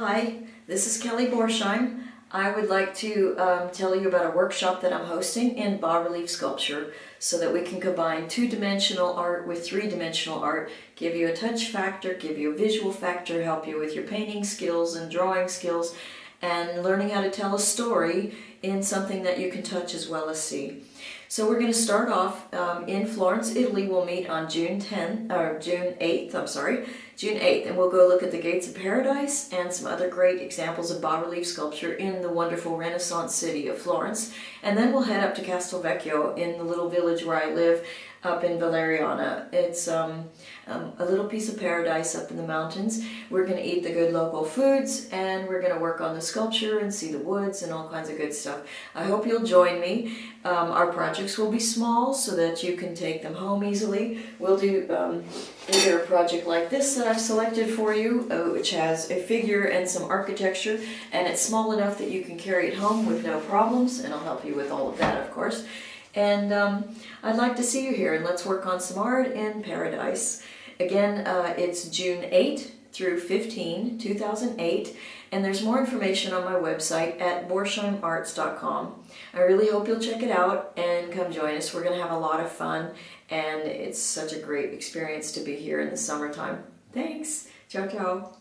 Hi, this is Kelly Borsheim. I would like to tell you about a workshop that I'm hosting in bas-relief sculpture so that we can combine two-dimensional art with three-dimensional art, give you a touch factor, give you a visual factor, help you with your painting skills and drawing skills, and learning how to tell a story in something that you can touch as well as see. So we're going to start off in Florence, Italy. We'll meet on June 8th, and we'll go look at the Gates of Paradise and some other great examples of bas-relief sculpture in the wonderful Renaissance city of Florence. And then we'll head up to Castelvecchio in the little village where I live up in Valeriano. It's a little piece of paradise up in the mountains. We're going to eat the good local foods, and we're going to work on the sculpture and see the woods and all kinds of good stuff. I hope you'll join me. Our projects will be small so that you can take them home easily. We'll do either a project like this that I've selected for you, which has a figure and some architecture, and it's small enough that you can carry it home with no problems, and I'll help you with all of that, of course. And I'd like to see you here, and let's work on some art in paradise. Again, it's June 8 through 15, 2008, and there's more information on my website at BorsheimArts.com. I really hope you'll check it out and come join us. We're going to have a lot of fun, and it's such a great experience to be here in the summertime. Thanks. Ciao, ciao.